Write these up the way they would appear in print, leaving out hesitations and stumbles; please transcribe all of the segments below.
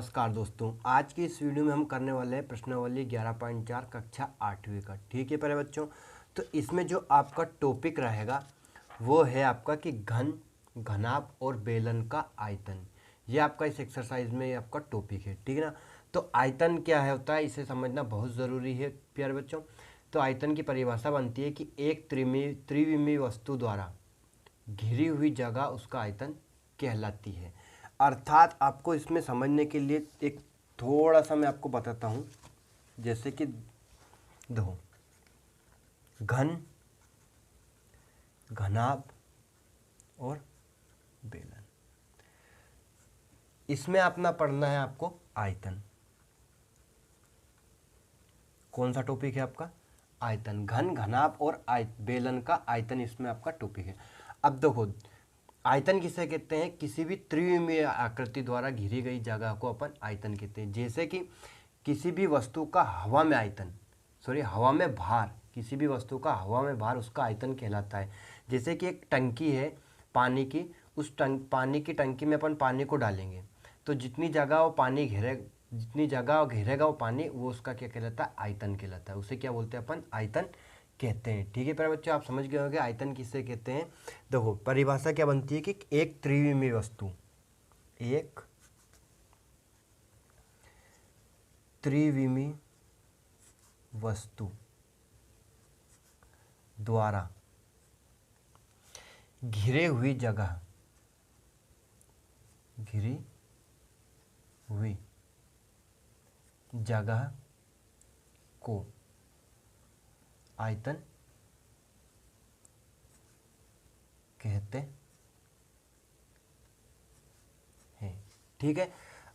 नमस्कार दोस्तों, आज की इस वीडियो में हम करने वाले हैं प्रश्नावली 11.4 कक्षा 8वीं का। ठीक है प्यारे बच्चों, तो इसमें जो आपका टॉपिक रहेगा वो है आपका कि घन, घनाभ और बेलन का आयतन। ये आपका इस एक्सरसाइज में ये आपका टॉपिक है। ठीक है ना। तो आयतन क्या है होता है, इसे समझना बहुत ज़रूरी है प्यारे बच्चों। तो आयतन की परिभाषा बनती है कि एक त्रिविमीय वस्तु द्वारा घिरी हुई जगह उसका आयतन कहलाती है। अर्थात आपको इसमें समझने के लिए एक थोड़ा सा मैं आपको बताता हूँ। जैसे कि देखो, घन, घनाभ और बेलन, इसमें अपना पढ़ना है आपको आयतन। कौन सा टॉपिक है आपका? आयतन। घन, घनाभ और बेलन का आयतन इसमें आपका टॉपिक है। अब देखो, आयतन किसे कहते हैं? किसी भी त्रिविमीय आकृति द्वारा घिरी गई जगह को अपन आयतन कहते हैं। जैसे कि किसी भी वस्तु का हवा में आयतन, हवा में भार, किसी भी वस्तु का हवा में भार उसका आयतन कहलाता है। जैसे कि एक टंकी है पानी की, उस पानी की टंकी में अपन पानी को डालेंगे तो जितनी जगह वो पानी घेरेगा वो पानी, वो उसका क्या कहलाता है? आयतन कहलाता है। उसे क्या बोलते हैं अपन? आयतन कहते हैं। ठीक है प्यारे बच्चों, आप समझ गए होंगे आयतन किसे कहते हैं। देखो, परिभाषा क्या बनती है कि एक त्रिविमीय वस्तु, एक त्रिविमीय वस्तु द्वारा घिरी हुई जगह को आयतन कहते हैं। ठीक है।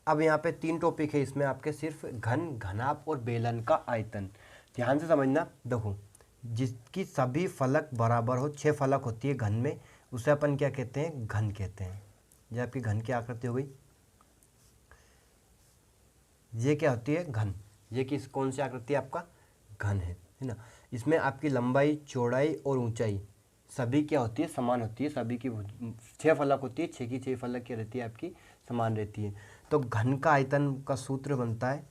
अब यहाँ पे 3 टॉपिक है इसमें आपके, सिर्फ घन, घनाभ और बेलन का आयतन। ध्यान से समझना। देखो, जिसकी सभी फलक बराबर हो, 6 फलक होती है घन में, उसे अपन क्या कहते हैं? घन कहते हैं। ये आपकी घन की आकृति हो गई। ये क्या होती है? घन। ये कौन सी आकृति है? आपका घन है ना। इसमें आपकी लंबाई, चौड़ाई और ऊंचाई सभी क्या होती है? समान होती है। सभी की 6 फलक होती है, 6 की 6 फलक क्या रहती है? आपकी समान रहती है। तो घन का आयतन का सूत्र बनता है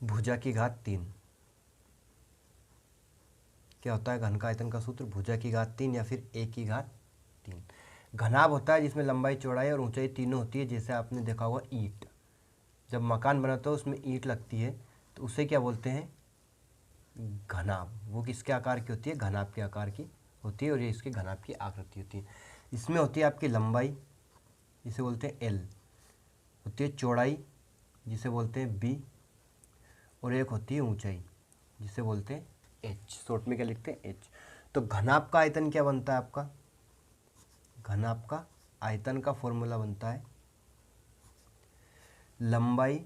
भुजा की घात 3। क्या होता है घन का आयतन का सूत्र? भुजा की घात 3 या फिर a की घात 3। घनाभ होता है जिसमें लंबाई, चौड़ाई और ऊंचाई तीनों होती है। जैसे आपने देखा होगा ईंट, जब मकान बनाते हो उसमें ईंट लगती है तो उसे क्या बोलते हैं? घनाभ। वो किसके आकार की होती है? घनाभ के आकार की होती है, और ये इसके घनाभ की आकृति होती है। इसमें होती है आपकी लंबाई, जिसे बोलते हैं एल, होती है चौड़ाई, जिसे बोलते हैं बी, और एक होती है ऊंचाई, जिसे बोलते हैं एच। शॉर्ट में क्या लिखते हैं? एच। तो घनाभ का आयतन क्या बनता है आपका? घनाभ का आयतन का फॉर्मूला बनता है लंबाई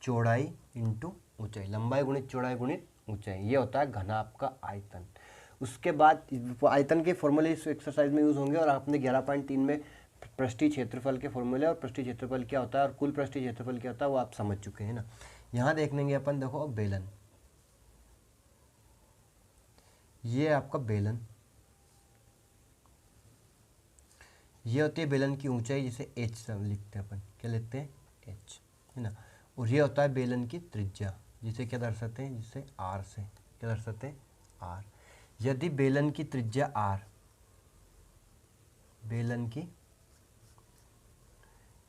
चौड़ाई इंटू ऊंचाई। लंबाई गुणित चौड़ाई गुणित ऊंचाई, ये होता है घनाभ का आयतन। उसके बाद आयतन के फॉर्मूले इस एक्सरसाइज में यूज होंगे, और आपने 11.3 में पृष्ठीय क्षेत्रफल के फॉर्मूले और पृष्ठीय क्षेत्रफल क्या होता है और कुल पृष्ठीय क्षेत्रफल क्या होता है वो आप समझ चुके हैं ना। यहाँ देख लेंगे अपन। देखो, बेलन, ये आपका बेलन, ये होती है बेलन की ऊंचाई, जिसे एच सब लिखते हैं अपन। क्या लिखते हैं? एच, है ना। और ये होता है बेलन की त्रिज्या, जिसे क्या दर्शाते हैं? जिसे आर से क्या दर्शाते हैं? आर। यदि बेलन की त्रिज्या आर, बेलन की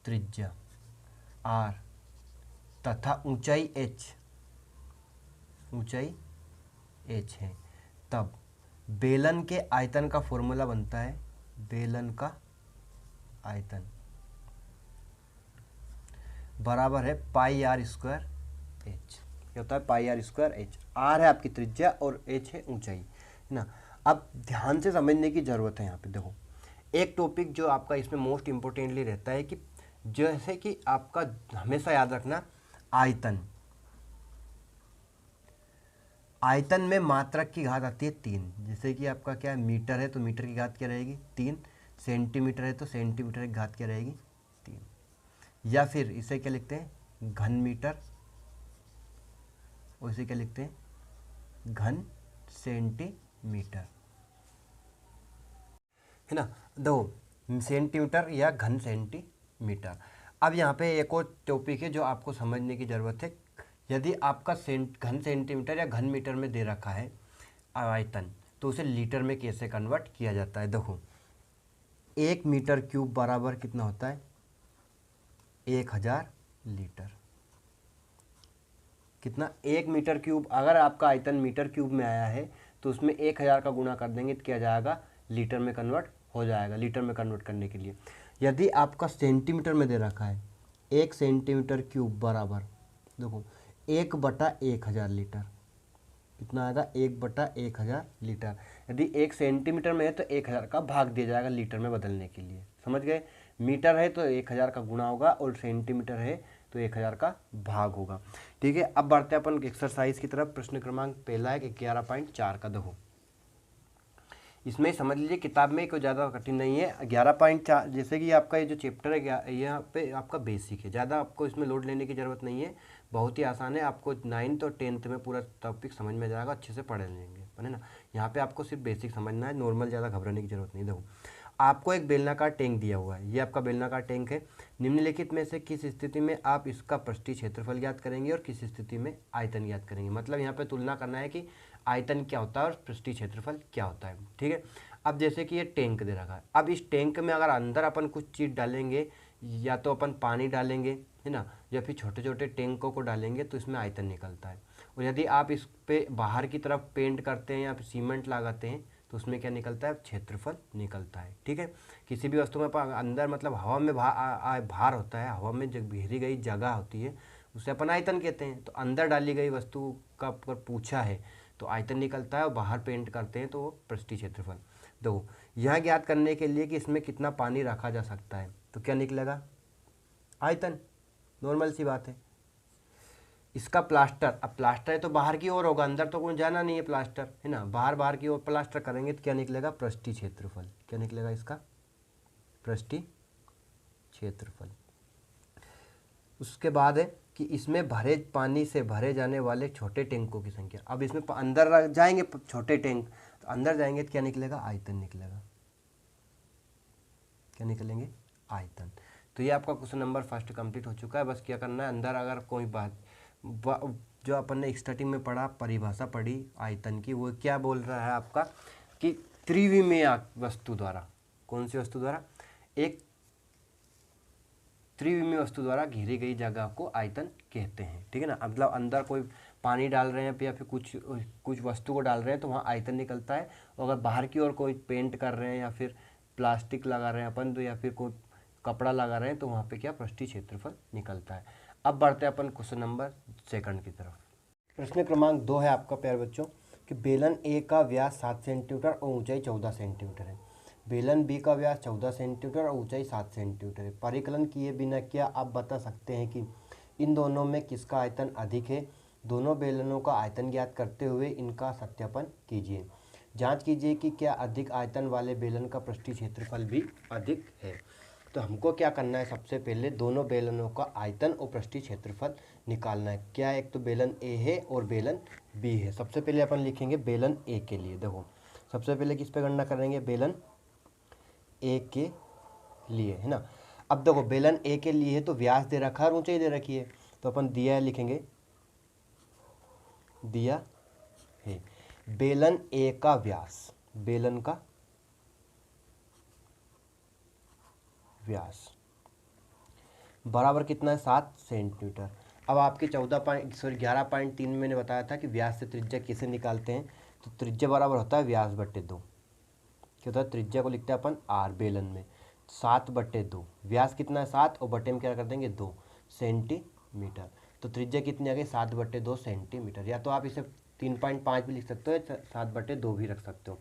त्रिज्या आर तथा ऊंचाई एच, ऊंचाई एच है, तब बेलन के आयतन का फॉर्मूला बनता है बेलन का आयतन बराबर है पाई आर स्क्वायर एच। क्या होता है? पाई आर स्क्वायर एच। आर है आपकी त्रिज्या और एच है ऊंचाई, है ना। अब ध्यान से समझने की जरूरत है यहाँ पे। देखो, एक टॉपिक जो आपका इसमें मोस्ट इंपोर्टेंटली रहता है कि जैसे कि आपका हमेशा याद रखना, आयतन, आयतन में मात्रक की घात आती है 3। जैसे कि आपका क्या है? मीटर है तो मीटर की घात क्या रहेगी? 3। सेंटीमीटर है तो सेंटीमीटर की घात क्या रहेगी? 3। या फिर इसे क्या लिखते हैं? घन मीटर, और इसे क्या लिखते हैं? घन सेंटीमीटर, है ना। दो सेंटीमीटर या घन सेंटीमीटर। अब यहाँ पे एक और टॉपिक है जो आपको समझने की ज़रूरत है। यदि आपका घन सेंटीमीटर या घन मीटर में दे रखा है आयतन, तो उसे लीटर में कैसे कन्वर्ट किया जाता है। देखो 1 मीटर क्यूब बराबर कितना होता है, 1000 लीटर। कितना, 1 मीटर क्यूब। अगर आपका आयतन मीटर क्यूब में आया है तो उसमें 1000 का गुणा कर देंगे तो क्या जाएगा, लीटर में कन्वर्ट हो जाएगा। लीटर में कन्वर्ट करने के लिए यदि आपका सेंटीमीटर में दे रखा है 1 सेंटीमीटर क्यूब बराबर, देखो 1/1000 लीटर। कितना आएगा, 1/1000 लीटर। यदि 1 सेंटीमीटर में है तो 1000 का भाग दिया जाएगा लीटर में बदलने के लिए। समझ गए, मीटर है तो 1000 का गुणा होगा और सेंटीमीटर है तो 1000 का भाग होगा। ठीक है, अब बढ़ते हैं अपन एक्सरसाइज की तरफ। प्रश्न क्रमांक पहला है 11.4 का। देखो इसमें समझ लीजिए किताब में कोई ज़्यादा कठिन नहीं है। 11.4 जैसे कि आपका ये जो चैप्टर है यहाँ पे आपका बेसिक है, ज़्यादा आपको इसमें लोड लेने की ज़रूरत नहीं है, बहुत ही आसान है। आपको 9th और 10th में पूरा टॉपिक समझ में जाएगा, अच्छे से पढ़ लेंगे, है ना। यहाँ पे आपको सिर्फ बेसिक समझना है, नॉर्मल ज़्यादा घबराने की जरूरत नहीं। देखो आपको एक बेलनाकार टैंक दिया हुआ है, ये आपका बेलनाकार टैंक है। निम्नलिखित में से किस स्थिति में आप इसका पृष्ठीय क्षेत्रफल ज्ञात करेंगे और किस स्थिति में आयतन ज्ञात करेंगे। मतलब यहाँ पे तुलना करना है कि आयतन क्या होता है और पृष्ठीय क्षेत्रफल क्या होता है। ठीक है, अब जैसे कि ये टैंक दे रखा है, अब इस टैंक में अगर अंदर अपन कुछ चीज़ डालेंगे, या तो अपन पानी डालेंगे, है ना, या फिर छोटे छोटे टैंकों को डालेंगे तो इसमें आयतन निकलता है। और यदि आप इस पे बाहर की तरफ पेंट करते हैं या फिर सीमेंट लगाते हैं तो उसमें क्या निकलता है, क्षेत्रफल निकलता है। ठीक है, किसी भी वस्तु में अंदर मतलब हवा में भार होता है, हवा में जब घेरी गई जगह होती है उसे अपन आयतन कहते हैं। तो अंदर डाली गई वस्तु का अगर पूछा है तो आयतन निकलता है, और बाहर पेंट करते हैं तो वो पृष्ठीय क्षेत्रफल। दो, यह ज्ञात करने के लिए कि इसमें कितना पानी रखा जा सकता है तो क्या निकलेगा, आयतन। नॉर्मल सी बात है। इसका प्लास्टर, अब प्लास्टर है तो बाहर की ओर होगा, अंदर तो कोई जाना नहीं है प्लास्टर, है ना। बाहर बाहर की ओर प्लास्टर करेंगे तो क्या निकलेगा, पृष्ठीय क्षेत्रफल। क्या निकलेगा इसका, पृष्ठीय क्षेत्रफल। उसके बाद है कि इसमें भरे पानी से भरे जाने वाले छोटे टैंकों की संख्या। अब इसमें अंदर जाएंगे छोटे टैंक, तो अंदर जाएंगे तो क्या निकलेगा, आयतन निकलेगा। क्या निकलेंगे, आयतन। तो ये आपका क्वेश्चन नंबर फर्स्ट कंप्लीट हो चुका है। बस क्या करना है, अंदर अगर कोई बात जो अपन ने स्टार्टिंग में पढ़ा, परिभाषा पढ़ी आयतन की, वो क्या बोल रहा है आपका कि त्रिविमीय वस्तु द्वारा, कौन सी वस्तु द्वारा, एक त्रिविमीय वस्तु द्वारा घेरी गई जगह को आयतन कहते हैं। ठीक है ना, मतलब अंदर कोई पानी डाल रहे हैं या फिर कुछ वस्तु को डाल रहे हैं तो वहाँ आयतन निकलता है। और अगर बाहर की ओर कोई पेंट कर रहे हैं या फिर प्लास्टिक लगा रहे हैं अपन तो, या फिर कोई कपड़ा लगा रहे हैं तो वहाँ पे क्या, पृष्ठीय क्षेत्रफल निकलता है। अब बढ़ते हैं अपन क्वेश्चन नंबर सेकंड की तरफ। प्रश्न क्रमांक 2 है आपका प्यारे बच्चों कि बेलन ए का व्यास 7 सेंटीमीटर और ऊंचाई 14 सेंटीमीटर है। बेलन बी का व्यास 14 सेंटीमीटर और ऊंचाई 7 सेंटीमीटर है। परिकलन किए बिना क्या आप बता सकते हैं कि इन दोनों में किसका आयतन अधिक है। दोनों बेलनों का आयतन ज्ञात करते हुए इनका सत्यापन कीजिए। जांच कीजिए कि क्या अधिक आयतन वाले बेलन का पृष्ठीय क्षेत्रफल भी अधिक है। तो हमको क्या करना है, सबसे पहले दोनों बेलनों का आयतन और पृष्ठीय क्षेत्रफल निकालना है। क्या, एक तो बेलन ए है और बेलन बी है। सबसे पहले अपन लिखेंगे बेलन ए के लिए। देखो सबसे पहले किस पे गणना करेंगे, बेलन ए के लिए, है ना। अब देखो बेलन ए के लिए है तो व्यास दे रखा है और ऊंचाई दे रखी है, तो अपन दिया है लिखेंगे, दिया है बेलन ए का व्यास, बेलन का व्यास बराबर कितना है, 7 सेंटीमीटर। अब आपके 11.3 में मैंने बताया था कि व्यास से त्रिज्या कैसे निकालते हैं। तो त्रिज्या बराबर होता है व्यास बट्टे 2। क्या होता है, त्रिज्या को लिखते हैं अपन आर बेलन में, 7/2। व्यास कितना है 7 और बट्टे में क्या कर देंगे 2 सेंटीमीटर। तो त्रिज्या कितनी आ गई, 7/2 सेंटीमीटर। या तो आप इसे 3.5 भी लिख सकते हो, 7/2 भी रख सकते हो।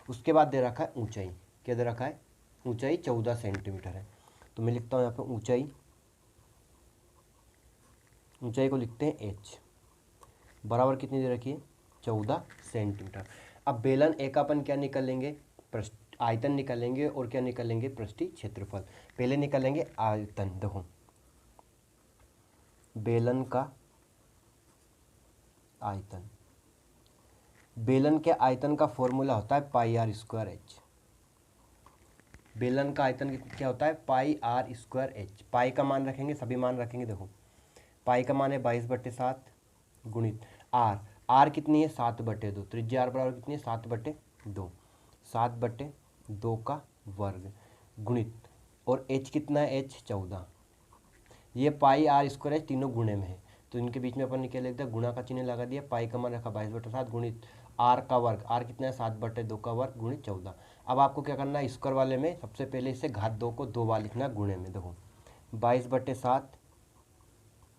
उसके बाद दे रखा है ऊंचाई, क्या दे रखा है, ऊंचाई 14 सेंटीमीटर है। तो मैं लिखता हूँ यहाँ पर ऊंचाई, ऊंचाई को लिखते हैं h, बराबर कितनी दे रखी है, 14 सेंटीमीटर। अब बेलन ए का अपन क्या निकालेंगे, आयतन निकालेंगे और क्या निकालेंगे, पृष्ठीय क्षेत्रफल। पहले निकालेंगे आयतन। देखो बेलन का आयतन, बेलन के आयतन का फॉर्मूला होता है πr² h। बेलन का आयतन क्या होता है, पाई आर स्क्वायर एच। पाई का मान रखेंगे, सभी मान रखेंगे। देखो पाई का मान है 22/7 गुणित आर। आर कितनी है, 7/2। त्रिज्या आर बराबर कितनी है, 7/2। 7/2 का वर्ग गुणित, और एच कितना है, एच 14। ये पाई आर स्क्वायर एच तीनों गुणे में है, तो इनके बीच में अपन ने क्या लिख दिया, गुणा का चिन्ह लगा दिया। पाई का मान रखा 22/7 गुणित आर का वर्ग। आर कितना है, 7/2 का वर्ग गुणित 14। अब आपको क्या करना है, स्क्वायर वाले में सबसे पहले इसे घात 2 को 2 बार लिखना गुणे में। देखो 22/7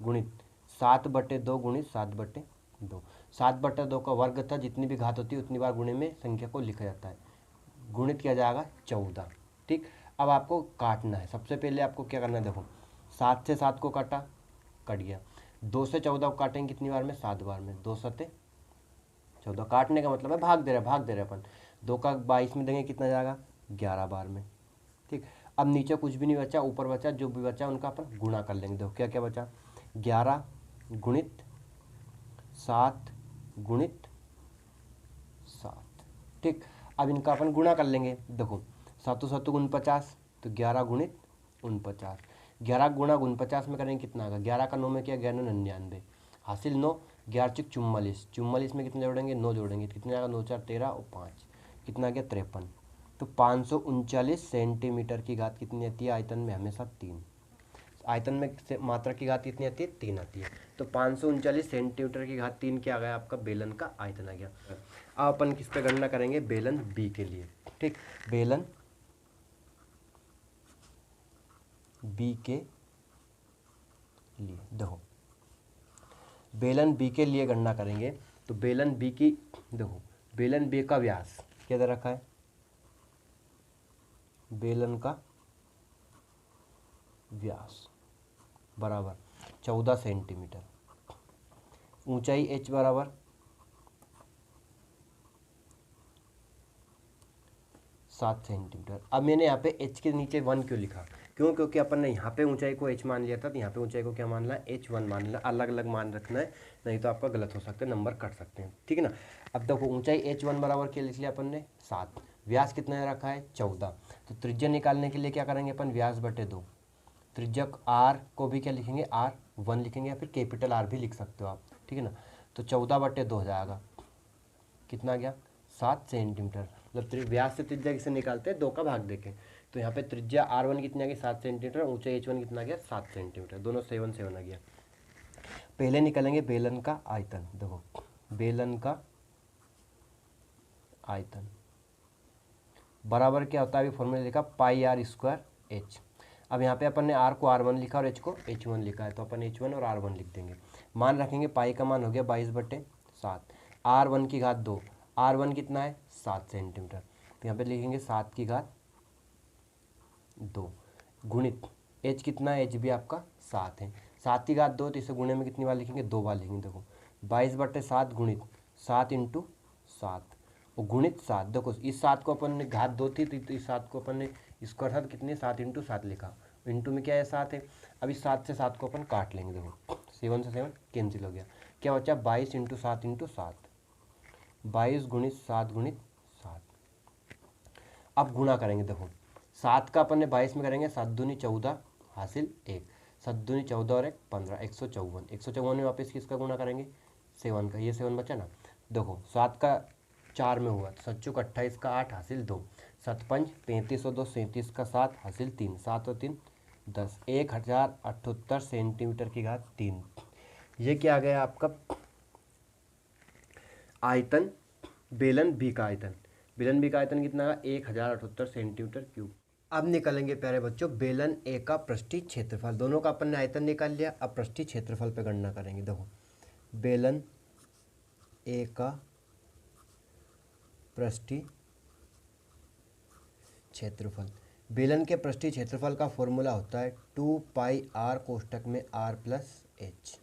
गुणित 7/2 गुणित 7/2। 7/2 का वर्ग था, जितनी भी घात होती है उतनी बार गुणे में संख्या को लिखा जाता है, गुणित किया जाएगा 14। ठीक, अब आपको काटना है। सबसे पहले आपको क्या करना है, देखो 7 से 7 को काटा, कट गया। 2 से 14 को काटेंगे कितनी बार में, 7 बार में। 2 7 14, काटने का मतलब है भाग दे रहे अपन। 2 का 22 में देंगे कितना जाएगा, 11 बार में। ठीक, अब नीचे कुछ भी नहीं बचा, ऊपर बचा, जो भी बचा उनका अपन गुणा कर लेंगे। देखो क्या क्या बचा, 11 गुणित 7 गुणित 7। ठीक, अब इनका अपन गुणा कर लेंगे। देखो 7 7 49, तो 11 गुणित 49। 11 गुणा 49 में करेंगे कितना आएगा, 11 का 9 में क्या, 11 99 हासिल 9, 11 चिक 44। 44 में कितना जोड़ेंगे, 9 जोड़ेंगे, कितना आएगा, 9 4 13 और 5 कितना आ गया, 53। तो 539 सेंटीमीटर की घात कितनी आती है, आयतन में हमेशा 3। आयतन में से मात्रा की घात कितनी आती है, 3 आती है। तो 539 सेंटीमीटर की घात 3 क्या आ गया, आपका बेलन का आयतन आ गया। अब अपन किस पे गणना करेंगे, बेलन बी के लिए। ठीक, बेलन बी के लिए, देखो बेलन बी के लिए गणना करेंगे। तो बेलन बी की, देखो बेलन बी का व्यास क्या दे रखा है, बेलन का व्यास बराबर 14 सेंटीमीटर, ऊंचाई h बराबर 7 सेंटीमीटर। अब मैंने यहाँ पे h के नीचे 1 क्यों लिखा, क्यों, क्योंकि अपन ने यहाँ पे ऊंचाई को h मान लिया था, तो यहाँ पे ऊंचाई को क्या मान लिया, h1 मान लिया। अलग अलग मान रखना है, नहीं तो आपका गलत हो सकता है, नंबर कट सकते हैं। ठीक है ना। अब देखो ऊंचाई h1 बराबर क्या लिख लिया अपन ने, 7। व्यास कितना रखा है, 14। तो त्रिज्या निकालने के लिए क्या करेंगे अपन, व्यास बटे 2। त्रिज्यक r को भी क्या लिखेंगे, r1 लिखेंगे, या फिर कैपिटल R भी लिख सकते हो आप। ठीक है ना। तो 14/2 हो जाएगा, कितना गया, 7 सेंटीमीटर। मतलब व्यास से त्रिज्या किसे निकालते हैं, 2 का भाग देके। तो यहाँ पे त्रिज्या r1 कितना गया, 7 सेंटीमीटर, ऊंचाई h1 कितना गया, 7 सेंटीमीटर, दोनों 7 7 आ गया। पहले निकालेंगे बेलन का आयतन। देखो बेलन का आयतन बराबर क्या होता है, अभी फॉर्मूला लिखा पाई आर स्क्वायर एच। अब यहाँ पे अपन ने r को r1 लिखा और h को h1 लिखा है, तो अपन h1 और r1 लिख देंगे। मान रखेंगे, पाई का मान हो गया 22/7, r1 की घात 2। r1 कितना है, 7 सेंटीमीटर, तो यहाँ पे लिखेंगे 7 की घात 2 गुणित h कितना है, h भी आपका 7 है। 7 की घात 2, तो इसे गुणे में कितनी बार लिखेंगे, 2 बार लिखेंगे। देखो 22/7 गुणित 7 × 7 और गुणित 7। देखो इस 7 को अपन ने घात 2 थी, तो इस 7 को अपन ने स्क्वायर था, तो कितने, 7 × 7 लिखा, इंटू में क्या है, 7 है। अब इस 7 से 7 को अपन काट लेंगे। देखो 7 से 7 कैंसिल हो गया, क्या बचा, 22 × 7 × 7, 22 गुणित 7 गुणित 7। अब गुणा करेंगे। देखो 7 का अपन ने 22 में करेंगे, 7 दूनी 14 हासिल 1, 7 दूनी 14 और 1 15, 154। 154 में वापस किसका गुणा करेंगे, 7 का, ये 7 बचा ना। देखो 7 का 4 में हुआ, 7 चौक 28 का 8 हासिल 2, 7 5 35 और 2 37 का 7 हासिल 3, 7 और 3 10, 1078 सेंटीमीटर की घात 3। ये क्या आ गया आपका आयतन, बेलन बी का आयतन। बेलन बी का आयतन कितना है, 1078 सेंटीमीटर क्यूब। अब निकालेंगे प्यारे बच्चों बेलन ए का पृष्ठीय क्षेत्रफल। दोनों का अपन ने आयतन निकाल लिया, अब पृष्ठीय क्षेत्रफल पे गणना करेंगे। देखो बेलन ए का पृष्ठीय क्षेत्रफल, बेलन के पृष्ठीय क्षेत्रफल का फॉर्मूला होता है 2πr कोष्टक में r + h।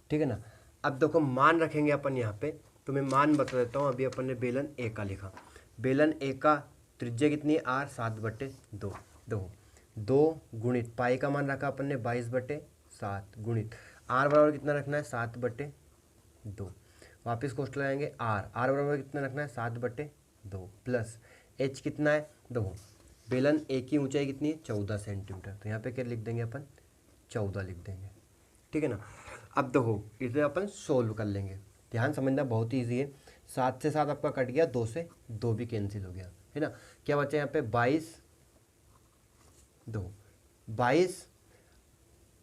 ठीक है ना। अब देखो मान रखेंगे अपन यहाँ पे, तो मैं मान बता देता हूँ। अभी अपन ने बेलन ए का लिखा, बेलन ए का त्रिज्या कितनी है, r 7/2। देखो 2 गुणित पाई का मान रखा अपन ने 22/7 गुणित r बराबर कितना रखना है, 7/2। वापिस कोष्टक लगाएंगे, r बराबर कितना रखना है, 7/2 प्लस h कितना है, देखो बेलन ए की ऊंचाई कितनी है 14 सेंटीमीटर, तो यहाँ पे क्या लिख देंगे अपन 14 लिख देंगे, ठीक है ना। अब देखो इसे अपन सोल्व कर लेंगे, ध्यान समझना बहुत ही ईजी है। 7 से 7 आपका कट गया, 2 से 2 भी कैंसिल हो गया, है ना। क्या बचा यहाँ पे 22,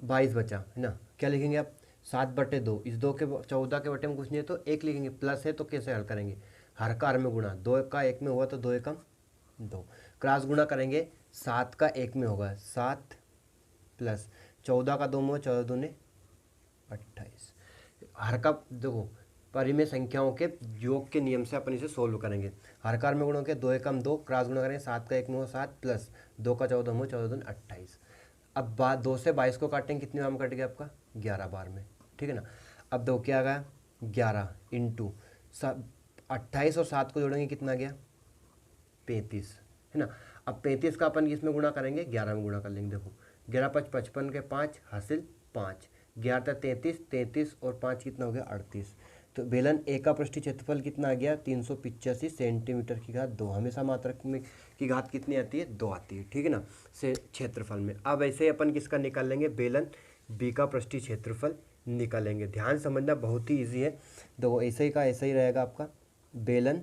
22 बचा, है ना। क्या लिखेंगे आप 7/2, इस 2 के 14 के बटे में कुछ नहीं है तो 1 लिखेंगे, प्लस है तो कैसे हल करेंगे, हर का हर में गुणा, 2 का 1 में हुआ तो 2 एकम 2, क्रॉस गुणा करेंगे 7 का 1 में होगा 7 प्लस 14 का 2 में हुआ 14 दूने 28। हर का देखो परिमेय संख्याओं के योग के नियम से अपन इसे सोल्व करेंगे, हर कार में गुणों के 2 एकम 2, क्रॉस गुणा करेंगे 7 का 1 में हो 7 प्लस 2 का 14 में 14 दून 28। अब 2 से 22 को काटेंगे, कितने बार में कट गया आपका 11 बार में, ठीक है ना। अब दो क्या आ गया 11 इंटू 28 और 7 को जोड़ेंगे कितना गया 35, है ना। अब 35 का अपन किस में गुणा करेंगे 11 में गुणा कर लेंगे, देखो 11 5 55 के 5 हासिल 5, 11 33, 33 और 5 कितना हो गया 38। तो बेलन ए का पृष्ठीय क्षेत्रफल कितना आ गया 385 सेंटीमीटर की घात 2, हमेशा मात्रक में की घात कितनी आती है 2 आती है, ठीक है ना, से क्षेत्रफल में। अब ऐसे ही अपन किसका निकाल लेंगे बेलन बी का पृष्ठीय क्षेत्रफल निकालेंगे, ध्यान समझना बहुत ही ईजी है। देखो ऐसे ही का ऐसा ही रहेगा आपका बेलन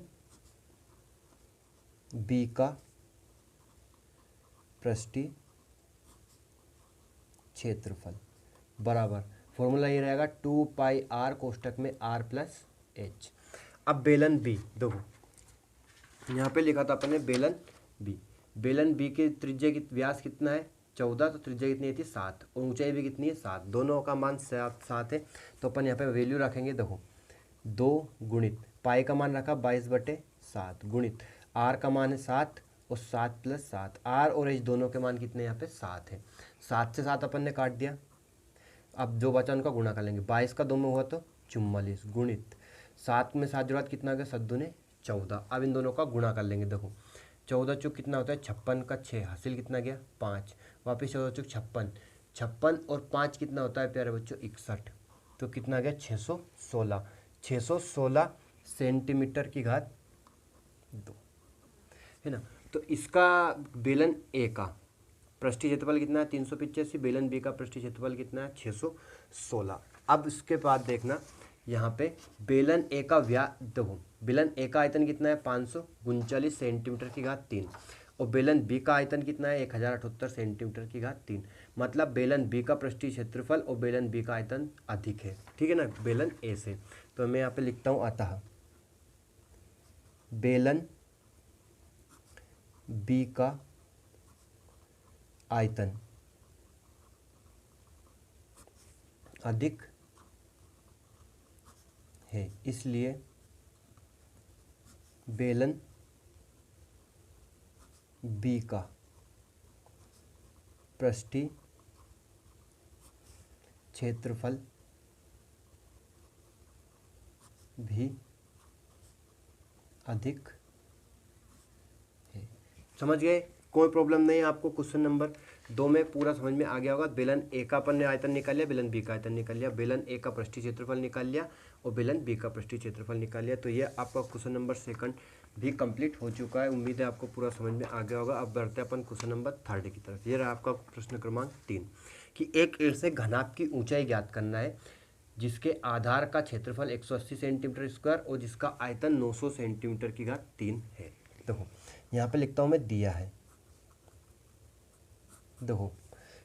बी का पृष्ठीय क्षेत्रफल बराबर फॉर्मूला ये रहेगा 2 पाई आर कोष्टक में आर प्लस एच। अब बेलन बी देखो यहाँ पे लिखा था अपन ने बेलन बी के त्रिज्या की व्यास कितना है 14, तो त्रिज्या कितनी थी 7 और ऊंचाई भी कितनी है 7, दोनों का मान 7 है। तो अपन यहाँ पे वैल्यू रखेंगे, देखो 2 गुणित पाई का मान रखा 22/7 गुणित आर का मान है 7 और 7 प्लस 7, आर और एच दोनों के मान कितने यहाँ पे 7 है। 7 से 7 अपन ने काट दिया, अब जो बचा उनका गुणा कर लेंगे, 22 का 2 में हुआ तो 44 गुणित 7 में 7 जोड़ा कितना आ गया 7 दूने 14। अब इन दोनों का गुणा कर लेंगे, देखो 14 चुक कितना होता है 56 का 6 हासिल कितना गया 5, वापिस 14 चुक 56 और 5 कितना होता है प्यारे बच्चों 61, तो कितना आ गया 616 सेंटीमीटर की घात 2, है ना। तो इसका बेलन ए का पृष्ठीय क्षेत्रफल कितना है 385, बेलन बी का पृष्ठीय क्षेत्रफल कितना है 616। अब इसके बाद देखना यहाँ पे बेलन ए का देखो बेलन ए का आयतन कितना है 539 सेंटीमीटर की घात 3 और बेलन बी का आयतन कितना है 1078 सेंटीमीटर की घात 3, मतलब बेलन बी का पृष्ठीय क्षेत्रफल और बेलन बी का आयतन अधिक है, ठीक है ना, बेलन ए से। तो मैं यहाँ पे लिखता हूँ अतः बेलन बी का आयतन अधिक है, इसलिए बेलन बी का पृष्ठीय क्षेत्रफल भी अधिक है। समझ गए, कोई प्रॉब्लम नहीं है आपको। क्वेश्चन नंबर 2 में पूरा समझ में आ गया होगा। बेलन ए का अपन ने आयतन निकाल लिया, बेलन बी का आयतन निकाल लिया, बेलन ए का पृष्ठीय क्षेत्रफल निकाल लिया और बेलन बी का पृष्ठीय क्षेत्रफल निकाल लिया। तो ये आपका क्वेश्चन नंबर 2 भी कंप्लीट हो चुका है। उम्मीद है आपको पूरा समझ में आ गया होगा। अब बढ़ते हैं अपन क्वेश्चन नंबर 3 की तरफ। ये रहा आपका प्रश्न क्रमांक 3 कि एक ऐसे घनाभ की ऊंचाई ज्ञात करना है जिसके आधार का क्षेत्रफल 180 सेंटीमीटर स्क्वायर और जिसका आयतन 900 सेंटीमीटर की घात 3 है। देखो यहाँ पे लिखता हूँ मैं, दिया है, देखो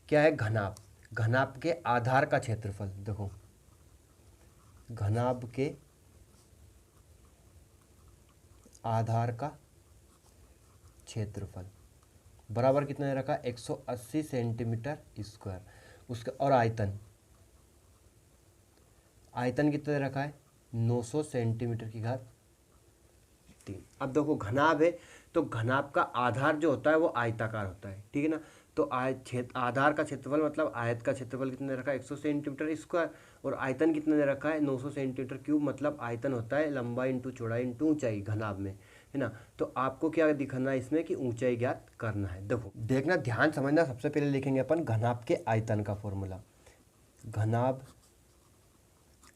क्या है घनाभ के आधार का क्षेत्रफल, देखो घनाभ के आधार का क्षेत्रफल बराबर कितना दे रखा 180 सेंटीमीटर स्क्वायर, उसका और आयतन कितना दे रखा है 900 सेंटीमीटर की घात 3। अब देखो घनाभ है तो घनाभ का आधार जो होता है वो आयताकार होता है, ठीक है ना। तो आधार का क्षेत्रफल मतलब आयत का क्षेत्रफल कितना दे रखा है 100 सेंटीमीटर स्क्वायर और आयतन कितना दे रखा है 900 सेंटीमीटर क्यूब, मतलब आयतन होता है लंबाई इंटू चौड़ाई इंटू ऊंचाई घनाभ में, है ना। तो आपको क्या दिखाना है इसमें कि ऊंचाई ज्ञात करना है। देखो देखना ध्यान समझना, सबसे पहले लिखेंगे अपन घनाभ के आयतन का फॉर्मूला, घनाभ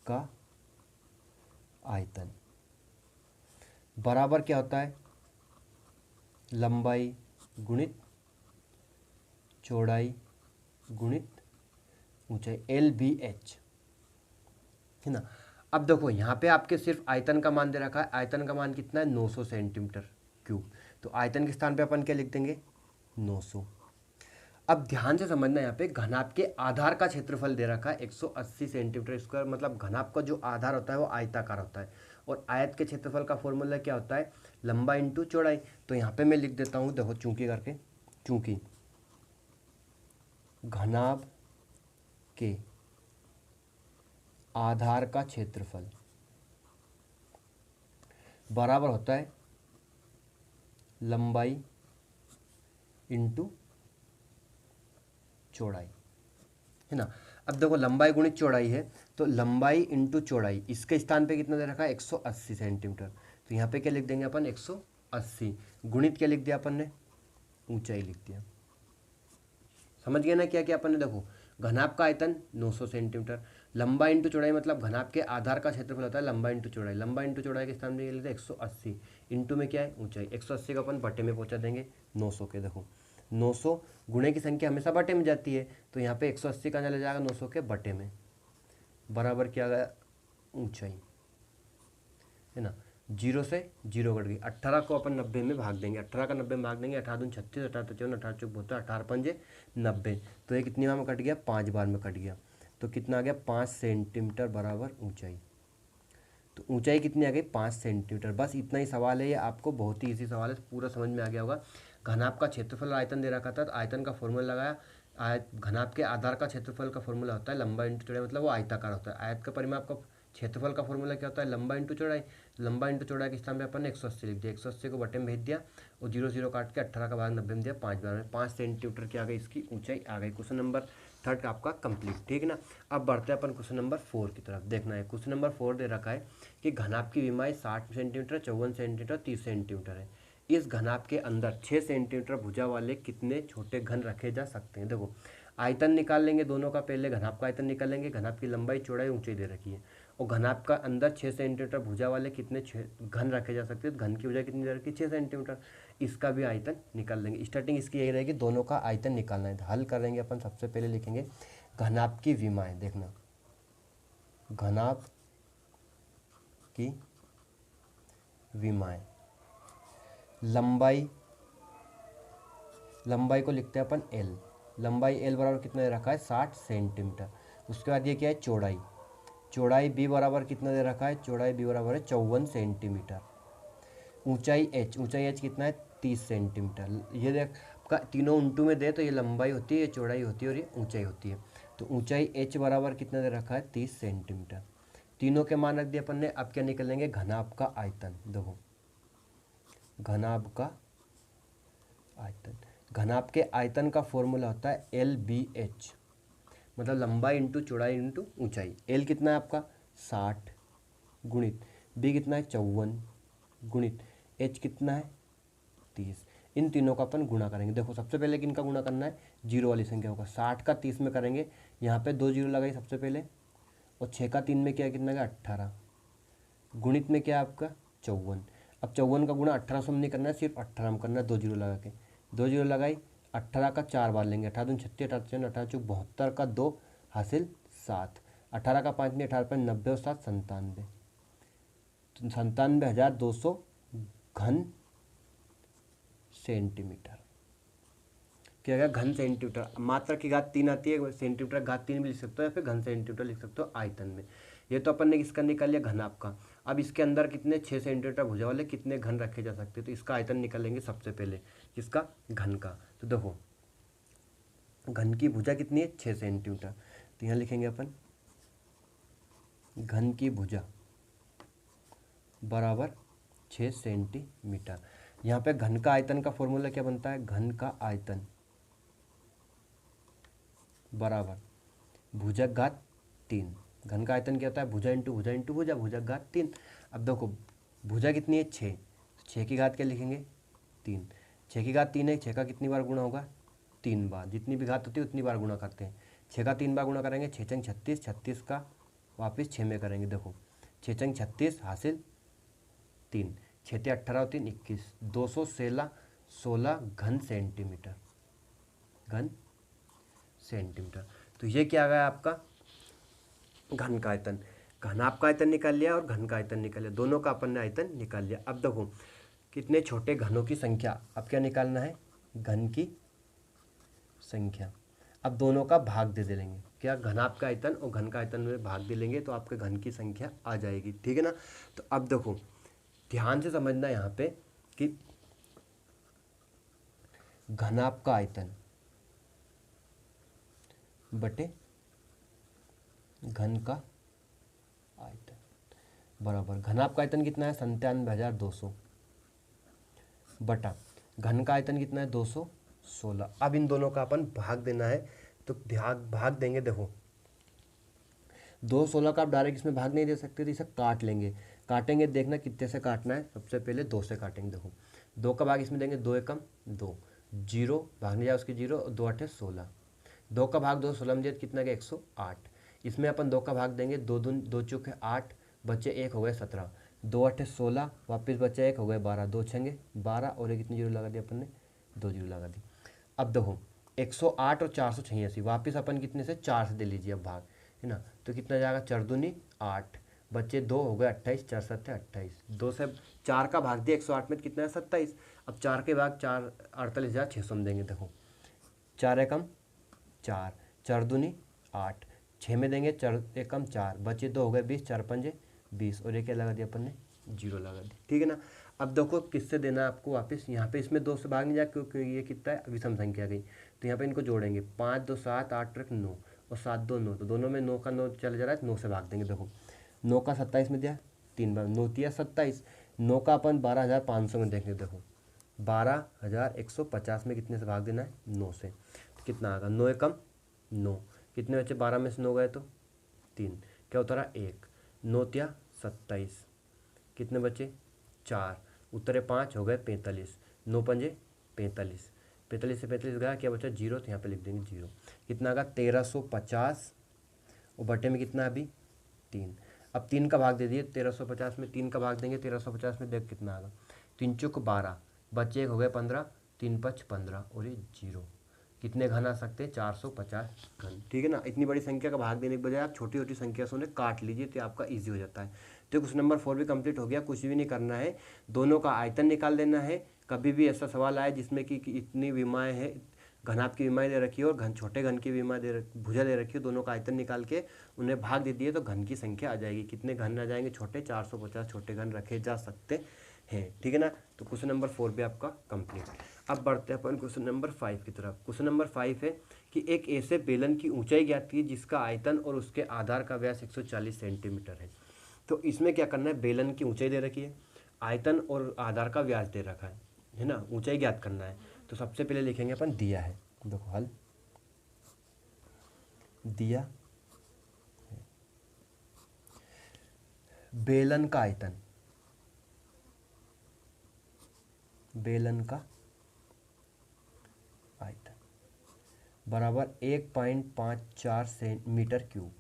का आयतन बराबर क्या होता है लंबाई गुणित चौड़ाई गुणित ऊंचाई LBH, है ना। अब देखो यहाँ पे आपके सिर्फ आयतन का मान दे रखा है, आयतन का मान कितना है 900 सेंटीमीटर क्यूब, तो आयतन के स्थान पे अपन क्या लिख देंगे 900। अब ध्यान से समझना, यहाँ पे घनाभ के आधार का क्षेत्रफल दे रखा है 180 सेंटीमीटर स्क्वायर, मतलब घनाभ का जो आधार होता है वो आयताकार होता है, और आयत के क्षेत्रफल का फॉर्मूला क्या होता है लंबाई इंटू चौड़ाई। तो यहाँ पे मैं लिख देता हूँ, देखो चूंकि करके, चूंकि घनाभ के आधार का क्षेत्रफल बराबर होता है लंबाई इंटू चौड़ाई, है ना। अब देखो लंबाई गुणित चौड़ाई है, तो लंबाई इंटू चौड़ाई, इसके स्थान पे कितना दे रखा है 180 सेंटीमीटर, तो यहाँ पे क्या लिख देंगे अपन 180 गुणित क्या लिख दिया अपन ने ऊंचाई लिख दिया। समझ गए ना क्या क्या अपन ने, देखो घनाभ का आयतन 900 सेंटीमीटर, लंबाई इंटू चौड़ाई मतलब घनाभ के आधार का क्षेत्रफल होता है लंबाई इंटू चौड़ाई, लंबाई इंटू चौड़ाई के स्थान में ये लेते हैं 180, इंटू में क्या है ऊंचाई, 180 का अपन बटे में पहुंचा देंगे 900 के। देखो 900 गुणे की संख्या हमेशा बटे में जाती है, तो यहाँ पे 180 का चला जाएगा 900 के बटे में, बराबर क्या गया ऊंचाई, है ना। 0 से 0 कट गई, 18 को अपन 90 में भाग देंगे, 18 का 90 में भाग देंगे, 18 दून 36, 18 54, 18 चौक 72, 18 पंजे 90, तो ये कितनी बार में कट गया 5 बार में कट गया, तो कितना आ गया 5 सेंटीमीटर बराबर ऊंचाई। तो ऊंचाई कितनी आ गई 5 सेंटीमीटर। बस इतना ही सवाल है, ये आपको बहुत ही इजी सवाल है, पूरा समझ में आ गया होगा। घनाभ का क्षेत्रफल आयतन दे रखा था, तो आयतन का फॉर्मूला लगाया, आयत घनाभ के आधार का क्षेत्रफल का फॉर्मूला होता है लंबा इंटू चौड़ाई, मतलब वो आयताकार होता है। आयत का परिमाप का क्षेत्रफल का फॉर्मूला क्या होता है लंबा इंटू चौड़ाई, लंबा इंटू चौड़ाई के स्थान पे अपन ने 180 लिख दिया, 180 को बटे में भेज दिया और 0 0 काट के 18 का भाग 90 में दिया, 5 बार में 5 सेंटीमीटर की आ गई इसकी ऊंचाई आ गई। क्वेश्चन नंबर 3 आपका कंप्लीट, ठीक है ना। अब बढ़ते हैं अपन क्वेश्चन नंबर 4 की तरफ। देखना है क्वेश्चन नंबर 4 दे रखा है कि घनाभ की विमाई 60 सेंटीमीटर, 54 सेंटीमीटर, 30 सेंटीमीटर है। इस घनाभ के अंदर 6 सेंटीमीटर भुजा वाले कितने छोटे घन रखे जा सकते हैं। देखो आयतन निकाल लेंगे दोनों का, पहले घनाभ का आयतन निकाल लेंगे, घनाभ की लंबाई चौड़ाई ऊंचाई दे रखी है, और घनाभ का अंदर 6 सेंटीमीटर भुजा वाले कितने घन रखे जा सकते हैं, घन की भुजा कितनी दे रखी है 6 सेंटीमीटर, इसका भी आयतन निकाल लेंगे। स्टार्टिंग इसकी यही रहेगी, दोनों का आयतन निकालना है। हल करेंगे अपन, सबसे पहले लिखेंगे घनाभ की विमाएं। देखना घनाभ की विमाएं, लंबाई को लिखते हैं अपन L, लंबाई L बराबर कितना दे रखा है 60 सेंटीमीटर। उसके बाद ये क्या है चौड़ाई, चौड़ाई B बराबर कितना दे रखा है, चौड़ाई B बराबर है 54 सेंटीमीटर। ऊंचाई H, ऊंचाई H कितना है 30 सेंटीमीटर। ये देख आपका तीनों उल्टू में दे तो ये लंबाई होती है, ये चौड़ाई होती है और ये ऊंचाई होती है। तो ऊंचाई H बराबर कितना दे रखा है 30 सेंटीमीटर। तीनों के मान रख दिए अपन ने। अब क्या निकलेंगे घनाभ का आयतन। देखो घनाभ का आयतन, घनाभ के आयतन का फॉर्मूला होता है LBH, मतलब लंबाई इंटू चौड़ाई इंटू ऊंचाई। L कितना है आपका 60 गुणित B कितना है 54 गुणित H कितना है 30। इन तीनों का अपन गुणा करेंगे। देखो सबसे पहले किनका गुणा करना है, जीरो वाली संख्या होगा, 60 का 30 में करेंगे, यहाँ पे 2 जीरो लगाई सबसे पहले, और 6 का 3 में क्या कितना है 18, गुणित में क्या है आपका 54। अब 54 का गुणा 1800 में नहीं करना है, सिर्फ 18 में करना है, 2 जीरो लगा के, 2 जीरो लगाई, 18 का 4 बार लेंगे, 18 दून 36, 18 18 चौक 72 का 2 हासिल 7, 18 का 5 नहीं, 18 5 90 और 7 97, 97,200 घन सेंटीमीटर। क्या है घन सेंटीमीटर, मात्रा की घात 3 आती है, सेंटीमीटर घात 3 भी लिख सकते हो या फिर घन सेंटीमीटर लिख सकते हो आयतन में। ये तो अपन ने किसका निकाल लिया घनाभ का। अब इसके अंदर कितने 6 सेंटीमीटर भुजा वाले कितने घन रखे जा सकते हैं, तो इसका आयतन निकालेंगे सबसे पहले, किसका घन का। तो देखो घन की भुजा कितनी है 6 सेंटीमीटर, तो यहाँ लिखेंगे अपन घन की भुजा बराबर 6 सेंटीमीटर। यहाँ पे घन का आयतन का फॉर्मूला क्या बनता है, घन का आयतन बराबर भुजक घात 3। घन का आयतन क्या होता है भुजा इंटू भुजा इंटू भुजा, भुजक घात 3। अब देखो भुजा कितनी है 6, 6 की घात क्या लिखेंगे 3, 6 की घात 3 है, 6 का कितनी बार गुणा होगा 3 बार, जितनी भी घात होती है उतनी बार गुणा करते हैं। 6 का 3 बार गुणा करेंगे, 6 चंग 36, 36 का वापस 6 में करेंगे। देखो 6 चंग 36 हासिल 3, 6 ते 18 और 3 21, 216 16 घन सेंटीमीटर, घन सेंटीमीटर। तो ये क्या आ गया आपका घन का आयतन। घनाभ का आयतन निकाल लिया और घन का आयतन निकाल लिया, दोनों का अपन ने आयतन निकाल लिया। अब देखो कितने छोटे घनों की संख्या, अब क्या निकालना है, घन की संख्या। अब दोनों का भाग दे देंगे, क्या घनाभ का आयतन और घन का आयतन में भाग दे लेंगे तो आपके घन की संख्या आ जाएगी, ठीक है ना। तो अब देखो ध्यान से समझना यहाँ पे कि घनाभ का आयतन बटे घन का आयतन बराबर, घनाभ का आयतन कितना है 97,200 बटा घन का आयतन कितना है 216। अब इन दोनों का अपन भाग देना है, तो भाग देंगे। देखो 216 का आप डायरेक्ट इसमें भाग नहीं दे सकते, तो इसे काट लेंगे। काटेंगे, देखना कितने से काटना है, सबसे पहले 2 से काटेंगे। देखो 2 का भाग इसमें देंगे, 2 एकम 2, जीरो भागने जाए उसकी जीरो, 2 8 16, 2 का भाग 2 16 में दिया कितना गया 108। इसमें अपन 2 का भाग देंगे, 2 दून 2 चौक है 8, बच्चे 1 हो गए 17, 2 8 16, वापस बच्चे 1 हो गए 12, 2 छेंगे 12 और एक कितनी जीरो लगा दी अपन ने, 2 जीरो लगा दी। अब देखो 108 और 486, वापस अपन कितने से 4 से दे लीजिए अब भाग, है ना। तो कितना जाएगा 4 दूनी 8, बच्चे 2 हो गए 28, 4 7 28, 2 से 4 का भाग दिया 108 में कितना है 27। अब 4 के भाग 4 48,600 में देंगे। देखो 4 एकम 4, 4 दूनी 8, 6 में देंगे 4 एकम 4, बचे 2 हो गए 20, 4 पंजे 20 और ये क्या लगा दिया अपन ने, जीरो लगा दी, ठीक है ना। अब देखो किससे देना है आपको वापस, यहाँ पे इसमें 2 से भाग नहीं जाए क्योंकि ये कितना है विषम संख्या गई, तो यहाँ पे इनको जोड़ेंगे, 5 2 7 8 1 9 और 7 2 9, तो दोनों में 9 का 9 चल जा रहा है, 9 से भाग देंगे। देखो 9 का 27 में दिया 3 बार, 9 तिया 27, 9 का अपन 12,500 में देखेंगे। देखो 12,150 में कितने से भाग देना है, 9 से, तो कितना आएगा 9 एकम 9, कितने बचे 12 में से 9 गए तो 3, क्या होता रहा 1, 9 तिया 27, कितने बचे 4, उत्तरे 5 हो गए 45, 9 पंजे 45, 45 से 45 गया, क्या बचा जीरो, तो यहाँ पे लिख देंगे जीरो। कितना आएगा 1350 और बटे में कितना है अभी 3। अब 3 का भाग दे दिए 1350 में, 3 का भाग देंगे 1350 में, देख कितना आएगा 3 चौक 12, बच्चे हो गए 15, 3 5 15 और ये जीरो। कितने घन आ सकते हैं 450 घन, ठीक है ना। इतनी बड़ी संख्या का भाग देने के बजाय आप छोटी छोटी संख्या से उन्हें काट लीजिए, तो आपका ईजी हो जाता है। तो क्वेश्चन नंबर 4 भी कंप्लीट हो गया, कुछ भी नहीं करना है, दोनों का आयतन निकाल देना है। कभी भी ऐसा सवाल आए जिसमें कि इतनी विमाएँ हैं, घनाभ की विमाएँ दे रखी है और घन छोटे घन की विमा भुजा दे रखी है, दोनों का आयतन निकाल के उन्हें भाग दे दिए तो घन की संख्या आ जाएगी। कितने घन आ जाएंगे छोटे, 450 छोटे घन रखे जा सकते हैं, ठीक है ना। तो क्वेश्चन नंबर 4 भी आपका कंप्लीट। अब बढ़ते हैं अपन क्वेश्चन नंबर 5 की तरफ। क्वेश्चन नंबर 5 है कि एक ऐसे बेलन की ऊंचाई ज्ञात की जिसका आयतन और उसके आधार का व्यास 140 सेंटीमीटर है। तो इसमें क्या करना है, बेलन की ऊंचाई दे रखी है, आयतन और आधार का व्यास दे रखा है ना, ऊंचाई ज्ञात करना है। तो सबसे पहले लिखेंगे अपन दिया है, देखो हल दिया बेलन का आयतन, बेलन का आयतन बराबर 1.54 सेंटीमीटर क्यूब,